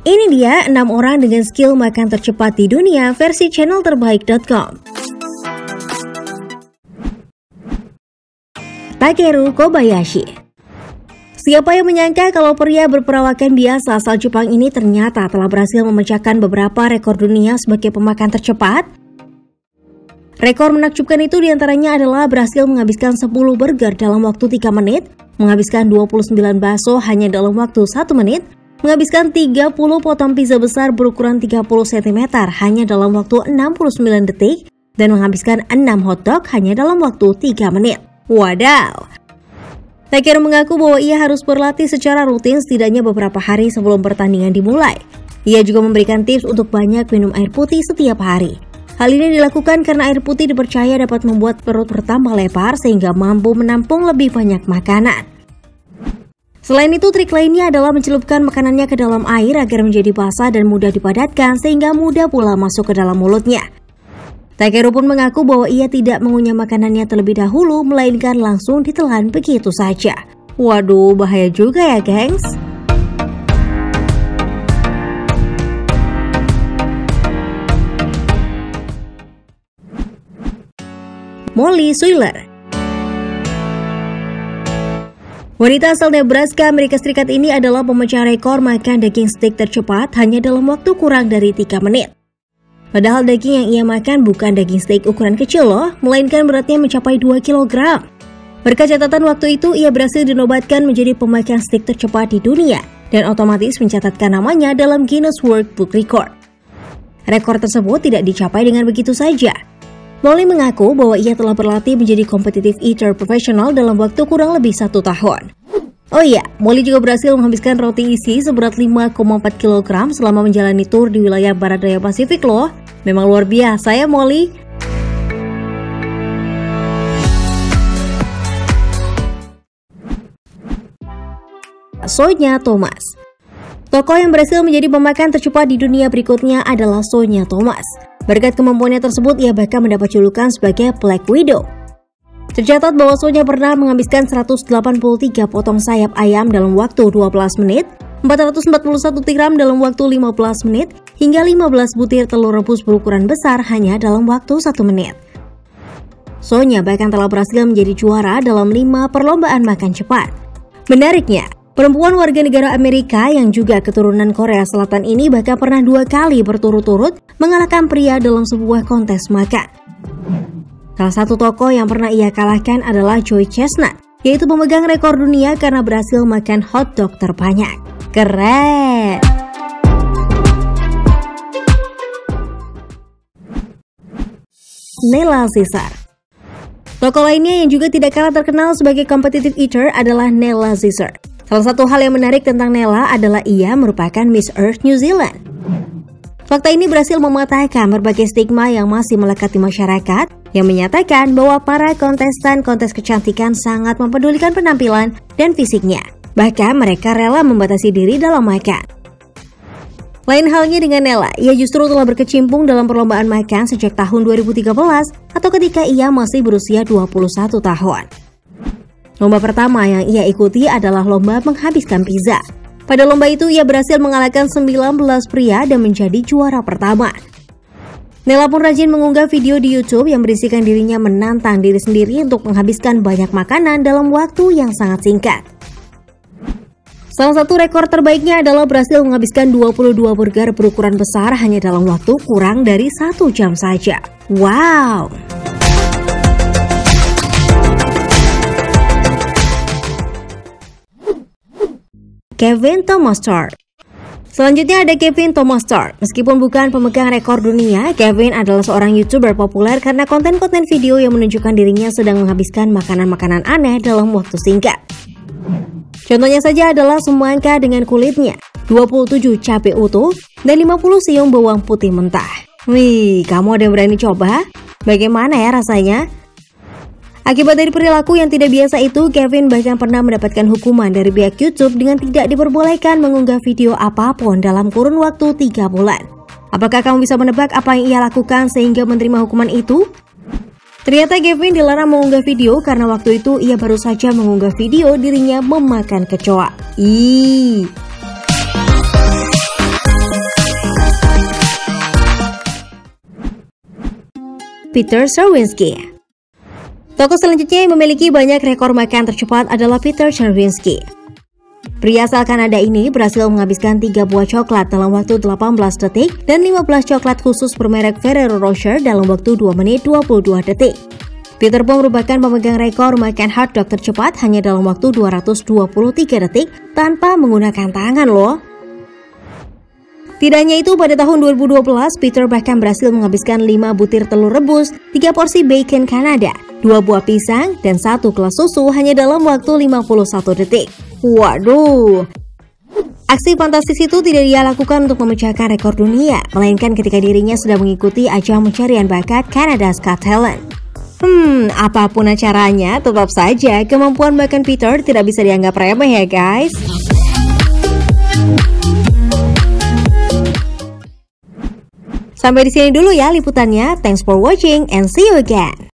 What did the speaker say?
Ini dia 6 orang dengan skill makan tercepat di dunia versi channelterbaik.com. Takeru Kobayashi. Siapa yang menyangka kalau pria berperawakan biasa asal Jepang ini ternyata telah berhasil memecahkan beberapa rekor dunia sebagai pemakan tercepat? Rekor menakjubkan itu diantaranya adalah berhasil menghabiskan 10 burger dalam waktu 3 menit, menghabiskan 29 bakso hanya dalam waktu 1 menit, menghabiskan 30 potong pizza besar berukuran 30 cm hanya dalam waktu 69 detik, dan menghabiskan 6 hotdog hanya dalam waktu 3 menit. Wadaw! Takeru mengaku bahwa ia harus berlatih secara rutin setidaknya beberapa hari sebelum pertandingan dimulai. Ia juga memberikan tips untuk banyak minum air putih setiap hari. Hal ini dilakukan karena air putih dipercaya dapat membuat perut bertambah lebar sehingga mampu menampung lebih banyak makanan. Selain itu, trik lainnya adalah mencelupkan makanannya ke dalam air agar menjadi basah dan mudah dipadatkan sehingga mudah pula masuk ke dalam mulutnya. Takeru pun mengaku bahwa ia tidak mengunyah makanannya terlebih dahulu, melainkan langsung ditelan begitu saja. Waduh, bahaya juga ya, gengs. Molly Schuyler. Wanita asal Nebraska, Amerika Serikat ini adalah pemecah rekor makan daging steak tercepat hanya dalam waktu kurang dari 3 menit. Padahal daging yang ia makan bukan daging steak ukuran kecil loh, melainkan beratnya mencapai 2 kg. Berkat catatan waktu itu, ia berhasil dinobatkan menjadi pemakan steak tercepat di dunia dan otomatis mencatatkan namanya dalam Guinness World Book Record. Rekor tersebut tidak dicapai dengan begitu saja. Molly mengaku bahwa ia telah berlatih menjadi competitive eater profesional dalam waktu kurang lebih 1 tahun. Oh iya, Molly juga berhasil menghabiskan roti isi seberat 5,4 kg selama menjalani tur di wilayah barat daya Pasifik loh. Memang luar biasa ya Molly. Sonya Thomas. Tokoh yang berhasil menjadi pemakan tercepat di dunia berikutnya adalah Sonya Thomas. Berkat kemampuannya tersebut, ia bahkan mendapat julukan sebagai Black Widow. Tercatat bahwa Sonya pernah menghabiskan 183 potong sayap ayam dalam waktu 12 menit, 441 tiram dalam waktu 15 menit, hingga 15 butir telur rebus berukuran besar hanya dalam waktu 1 menit. Sonya bahkan telah berhasil menjadi juara dalam 5 perlombaan makan cepat. Menariknya, perempuan warga negara Amerika yang juga keturunan Korea Selatan ini bahkan pernah 2 kali berturut-turut mengalahkan pria dalam sebuah kontes makan. Salah satu tokoh yang pernah ia kalahkan adalah Joey Chestnut, yaitu pemegang rekor dunia karena berhasil makan hotdog terbanyak. Keren! Nella Caesar. Tokoh lainnya yang juga tidak kalah terkenal sebagai competitive eater adalah Nella Caesar. Salah satu hal yang menarik tentang Nella adalah ia merupakan Miss Earth New Zealand. Fakta ini berhasil mematahkan berbagai stigma yang masih melekat di masyarakat yang menyatakan bahwa para kontestan kontes kecantikan sangat mempedulikan penampilan dan fisiknya. Bahkan mereka rela membatasi diri dalam makan. Lain halnya dengan Nella, ia justru telah berkecimpung dalam perlombaan makan sejak tahun 2013 atau ketika ia masih berusia 21 tahun. Lomba pertama yang ia ikuti adalah lomba menghabiskan pizza. Pada lomba itu ia berhasil mengalahkan 19 pria dan menjadi juara pertama. Nella pun rajin mengunggah video di YouTube yang berisikan dirinya menantang diri sendiri untuk menghabiskan banyak makanan dalam waktu yang sangat singkat. Salah satu rekor terbaiknya adalah berhasil menghabiskan 22 burger berukuran besar hanya dalam waktu kurang dari 1 jam saja. Wow! Kevin Thomas Starr. Selanjutnya ada Kevin Thomas Starr. Meskipun bukan pemegang rekor dunia, Kevin adalah seorang YouTuber populer karena konten-konten video yang menunjukkan dirinya sedang menghabiskan makanan-makanan aneh dalam waktu singkat. Contohnya saja adalah semangka dengan kulitnya, 27 cabai utuh, dan 50 siung bawang putih mentah. Wih, kamu ada yang berani coba? Bagaimana ya rasanya? Akibat dari perilaku yang tidak biasa itu, Kevin bahkan pernah mendapatkan hukuman dari pihak YouTube dengan tidak diperbolehkan mengunggah video apapun dalam kurun waktu 3 bulan. Apakah kamu bisa menebak apa yang ia lakukan sehingga menerima hukuman itu? Ternyata Gavin dilarang mengunggah video karena waktu itu ia baru saja mengunggah video dirinya memakan kecoa. Peter Cherwinski. Tokoh selanjutnya yang memiliki banyak rekor makan tercepat adalah Peter Cherwinski. Pria asal Kanada ini berhasil menghabiskan 3 buah coklat dalam waktu 18 detik dan 15 coklat khusus bermerek Ferrero Rocher dalam waktu 2 menit 22 detik. Peter pun merupakan pemegang rekor makan hotdog tercepat hanya dalam waktu 223 detik tanpa menggunakan tangan loh. Tidak hanya itu, pada tahun 2012, Peter bahkan berhasil menghabiskan 5 butir telur rebus, 3 porsi bacon Kanada, 2 buah pisang, dan 1 gelas susu hanya dalam waktu 51 detik. Waduh! Aksi fantastis itu tidak dia lakukan untuk memecahkan rekor dunia, melainkan ketika dirinya sedang mengikuti ajang pencarian bakat Canada's Got Talent. Apapun acaranya, tetap saja kemampuan makan Peter tidak bisa dianggap remeh ya guys. Sampai di sini dulu ya liputannya. Thanks for watching and see you again.